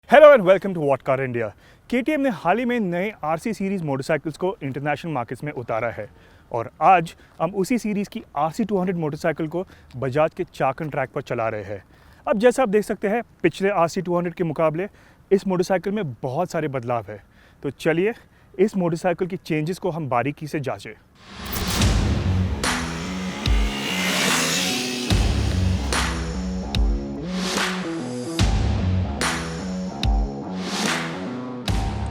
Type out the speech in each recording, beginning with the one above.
Hello and welcome to what car India. KTM ने हाल ही में नए आरसी सीरीज़ मोटरसाइकिल्स को इंटरनेशनल मार्केट्स में उतारा है और आज हम उसी सीरीज़ की RC200 मोटरसाइकिल को बजाज के चाकन ट्रैक पर चला रहे हैं। अब जैसा आप देख सकते हैं, पिछले RC200 के मुकाबले इस मोटरसाइकिल में बहुत सारे बदलाव है। तो चलिए इस मोटरसाइकिल की चेंजेस को हम बारीकी से जांचें।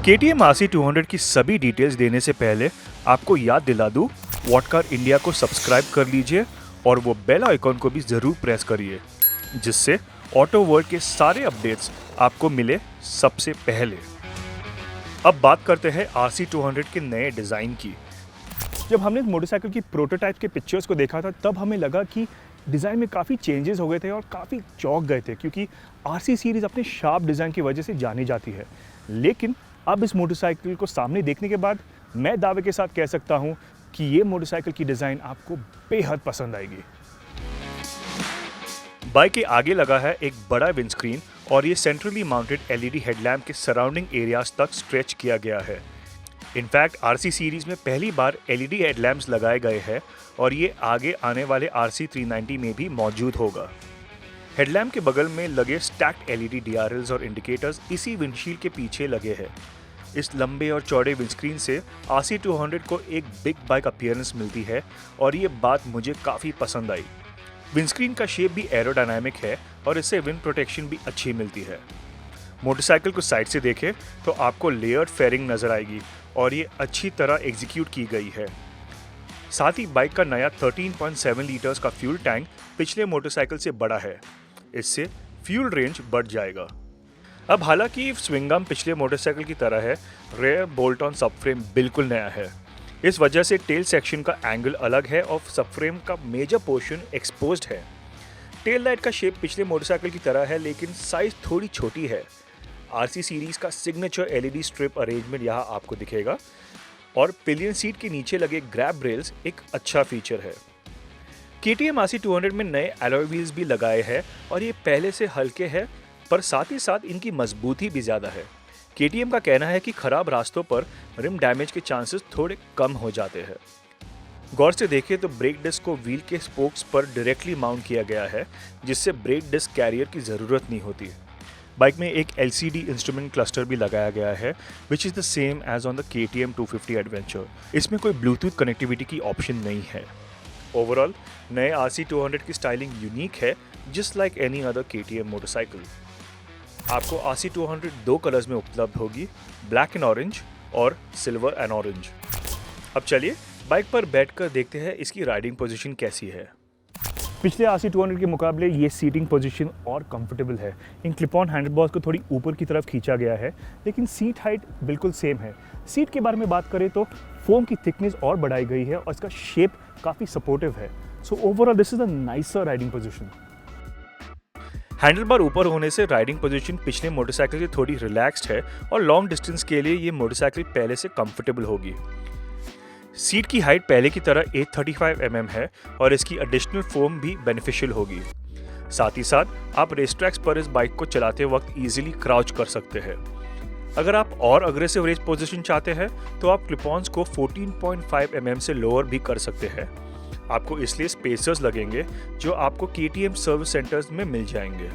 KTM RC200 की सभी डिटेल्स देने से पहले आपको याद दिला दूं, व्हाट कार इंडिया को सब्सक्राइब कर लीजिए और वो बेल आइकॉन को भी ज़रूर प्रेस करिए, जिससे ऑटो वर्ल्ड के सारे अपडेट्स आपको मिले सबसे पहले। अब बात करते हैं RC200 के नए डिज़ाइन की। जब हमने मोटरसाइकिल की प्रोटोटाइप के पिक्चर्स को देखा था, तब हमें लगा कि डिज़ाइन में काफ़ी चेंजेस हो गए थे और काफ़ी चौंक गए थे, क्योंकि RC सीरीज़ अपने शार्प डिज़ाइन की वजह से जानी जाती है। लेकिन अब इस मोटरसाइकिल को सामने देखने के बाद मैं दावे के साथ कह सकता हूं कि ये मोटरसाइकिल की डिज़ाइन आपको बेहद पसंद आएगी। बाइक के आगे लगा है एक बड़ा विंडस्क्रीन और ये सेंट्रली माउंटेड LED हेडलैम्प के सराउंडिंग एरियाज तक स्ट्रेच किया गया है। इनफैक्ट RC सीरीज में पहली बार LED हेडलैम्प्स लगाए गए हैं और ये आगे आने वाले RC390 में भी मौजूद होगा। हेडलैम्प के बगल में लगे स्टैक्ड LED DRLs और इंडिकेटर्स इसी विंडशील्ड के पीछे लगे हैं। इस लंबे और चौड़े विंडस्क्रीन से RC200 को एक बिग बाइक अपीयरेंस मिलती है और ये बात मुझे काफ़ी पसंद आई। विंडस्क्रीन का शेप भी एरोडायनामिक है और इससे विंड प्रोटेक्शन भी अच्छी मिलती है। मोटरसाइकिल को साइड से देखें तो आपको लेयर्ड फेयरिंग नज़र आएगी और ये अच्छी तरह एग्जीक्यूट की गई है। साथ ही बाइक का नया 13.7 लीटर्स का फ्यूल टैंक पिछले मोटरसाइकिल से बड़ा है। इससे फ्यूल रेंज बढ़ जाएगा। अब हालांकि स्विंग आर्म पिछले मोटरसाइकिल की तरह है, रेयर बोल्ट ऑन सबफ्रेम बिल्कुल नया है। इस वजह से टेल सेक्शन का एंगल अलग है और सबफ्रेम का मेजर पोर्शन एक्सपोज्ड है। टेल लाइट का शेप पिछले मोटरसाइकिल की तरह है, लेकिन साइज थोड़ी छोटी है। RC सीरीज का सिग्नेचर LED स्ट्रिप अरेंजमेंट यहाँ आपको दिखेगा और पिलियन सीट के नीचे लगे ग्रैब रेल्स एक अच्छा फीचर है। KTM RC200 में नए अलॉय व्हील्स भी लगाए हैं और ये पहले से हल्के हैं, पर साथ ही साथ इनकी मजबूती भी ज़्यादा है। KTM का कहना है कि खराब रास्तों पर रिम डैमेज के चांसेस थोड़े कम हो जाते हैं। गौर से देखें तो ब्रेक डिस्क को व्हील के स्पोक्स पर डायरेक्टली माउंट किया गया है, जिससे ब्रेक डिस्क कैरियर की ज़रूरत नहीं होती। बाइक में एक LCD इंस्ट्रूमेंट क्लस्टर भी लगाया गया है, which is the same as on the KTM 250 adventure. इसमें कोई ब्लूटूथ कनेक्टिविटी की ऑप्शन नहीं है। ओवरऑल नए RC200 की स्टाइलिंग यूनिक है, just like any other KTM motorcycle. आपको RC200 दो कलर्स में उपलब्ध होगी, ब्लैक एंड ऑरेंज और सिल्वर एंड ऑरेंज। अब चलिए बाइक पर बैठकर देखते हैं इसकी राइडिंग पोजीशन कैसी है। पिछले RC200 के मुकाबले ये सीटिंग पोजीशन और कंफर्टेबल है। इन क्लिप ऑन हैंडलबार्स को थोड़ी ऊपर की तरफ खींचा गया है, लेकिन सीट हाइट बिल्कुल सेम है। सीट के बारे में बात करें तो फोम की थिकनेस और बढ़ाई गई है और इसका शेप काफ़ी सपोर्टिव है। So overall this is a nicer riding position. Handlebar ऊपर होने से राइडिंग पोजीशन पिछले मोटरसाइकिल से थोड़ी रिलैक्स्ड है और लॉन्ग डिस्टेंस के लिए ये मोटरसाइकिल पहले से कंफर्टेबल होगी। सीट की हाइट पहले की तरह 835 mm है और इसकी एडिशनल फोम भी बेनिफिशियल होगी। साथ ही साथ आप रेस ट्रैक्स पर इस बाइक को चलाते वक्त इजीली क्राउच कर सकते हैं। अगर आप और अग्रेसिव रेस पोजीशन चाहते हैं तो आप क्लिप-ऑन्स को 14.5 mm से लोअर भी कर सकते हैं। आपको इसलिए स्पेसर्स लगेंगे जो आपको KTM सर्विस सेंटर्स में मिल जाएंगे।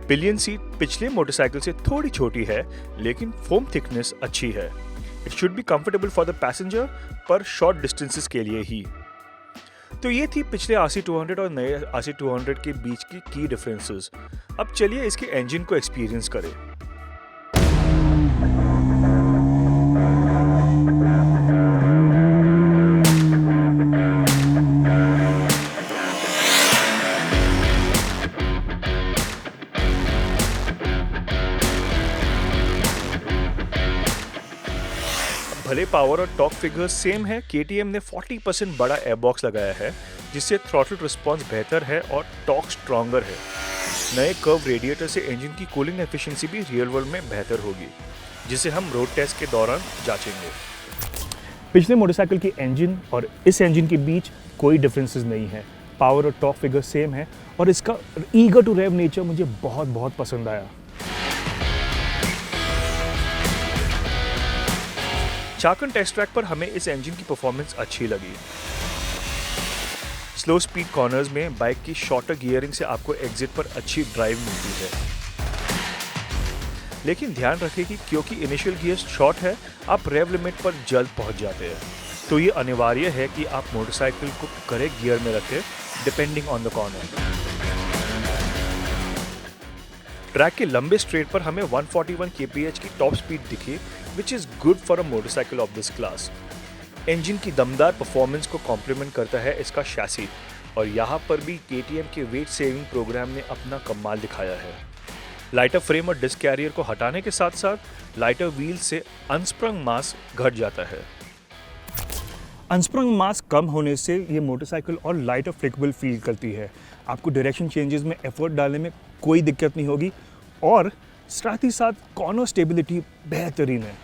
पिलियन सीट पिछले मोटरसाइकिल से थोड़ी छोटी है, लेकिन फोम थिकनेस अच्छी है। It should be comfortable for the passenger, पर शॉर्ट डिस्टेंसेस के लिए ही। तो ये थी पिछले RC200 और नए RC200 के बीच की डिफरेंसेस। अब चलिए इसके इंजन को एक्सपीरियंस करें। भले पावर और टॉर्क फिगर्स सेम है, KTM ने 40% बड़ा एयरबॉक्स लगाया है, जिससे थ्रॉटल रिस्पॉन्स बेहतर है और टॉर्क स्ट्रॉन्गर है। नए कर्व रेडिएटर से इंजन की कूलिंग एफिशिएंसी भी रियल वर्ल्ड में बेहतर होगी, जिसे हम रोड टेस्ट के दौरान जांचेंगे। पिछले मोटरसाइकिल की इंजन और इस इंजन के बीच कोई डिफरेंसेस नहीं है। पावर और टॉर्क फिगर सेम है और इसका ईगर टू रेव नेचर मुझे बहुत पसंद आया। चाकन टेस्ट ट्रैक पर हमें इस इंजन की परफॉर्मेंस अच्छी लगी। स्लो स्पीड कॉर्नर्स में बाइक की शॉर्टर गियरिंग से आपको एग्जिट पर अच्छी ड्राइव मिलती है, लेकिन ध्यान रखें कि क्योंकि इनिशियल गियर शॉर्ट है, आप रेव लिमिट पर जल्द पहुंच जाते हैं, तो ये अनिवार्य है कि आप मोटरसाइकिल को करेक्ट गियर में रखें depending on the corner. Track के लंबे स्ट्रेट पर हमें 141 kph की टॉप स्पीड दिखी, which is good for a motorcycle of this class. Engine की दमदार परफॉर्मेंस को कॉम्प्लीमेंट करता है इसका शैसी, और यहाँ पर भी KTM के वेट सेविंग प्रोग्राम ने अपना कमाल दिखाया है। लाइटर फ्रेम और डिस्क कैरियर को हटाने के साथ साथ लाइटर व्हील से अनस्प्रंग मास घट जाता है। अनस्प्रंग मास कम होने से ये मोटरसाइकिल और लाइटर फ्लिकेबल फील करती है। आपको डायरेक्शन चेंजेस में एफर्ट डालने में कोई दिक्कत नहीं होगी, और साथ ही साथ कॉर्नर स्टेबिलिटी बेहतरीन है।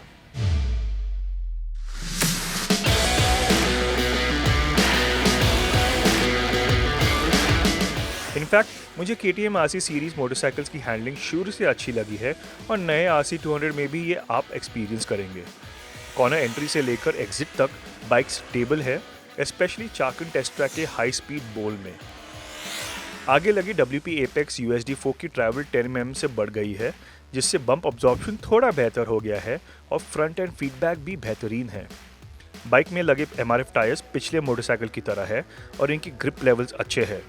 इनफैक्ट मुझे KTM RC सीरीज मोटरसाइकिल्स की हैंडलिंग शुरू से अच्छी लगी है, और नए RC200 में भी ये आप एक्सपीरियंस करेंगे। कॉर्नर एंट्री से लेकर एग्जिट तक बाइक स्टेबल है, स्पेशली चाकन टेस्ट ट्रैक के हाई स्पीड बोल में। आगे लगी WP Apex USD4 की ट्रैवल 10 mm से बढ़ गई है, जिससे बम्प अब्जॉर्प्शन थोड़ा बेहतर हो गया है और फ्रंट एंड फीडबैक भी बेहतरीन है। बाइक में लगे MRF टायर्स पिछले मोटरसाइकिल की तरह है और इनकी ग्रिप लेवल्स अच्छे हैं,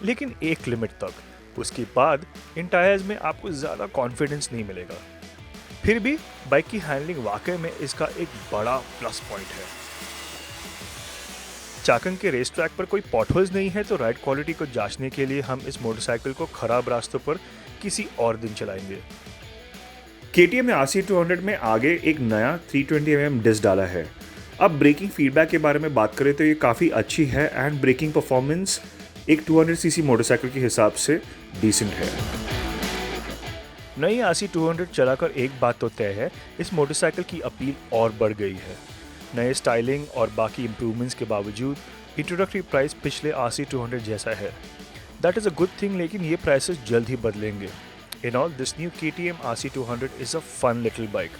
लेकिन एक लिमिट तक। उसके बाद इन टायर्स में आपको ज़्यादा कॉन्फिडेंस नहीं मिलेगा। फिर भी बाइक की हैंडलिंग वाकई में इसका एक बड़ा प्लस पॉइंट है। चाकन के रेस ट्रैक पर कोई पॉटहोल्स नहीं है, तो राइड क्वालिटी को जांचने के लिए हम इस मोटरसाइकिल को खराब रास्तों पर किसी और दिन चलाएंगे। KTM ने RC200 में आगे एक नया 320 mm डिस्क डाला है। अब ब्रेकिंग फीडबैक के बारे में बात करें तो ये काफ़ी अच्छी है, एंड ब्रेकिंग परफॉर्मेंस एक 200cc मोटरसाइकिल के हिसाब से डिसेंट है। नई RC200 चलाकर एक बात तो तय है, इस मोटरसाइकिल की अपील और बढ़ गई है। नए स्टाइलिंग और बाकी इम्प्रूवमेंट्स के बावजूद इंट्रोडक्टरी प्राइस पिछले RC200 जैसा है। That is a good thing, लेकिन ये प्राइसेस जल्द ही बदलेंगे। In all, this new KTM RC200 is a fun little bike.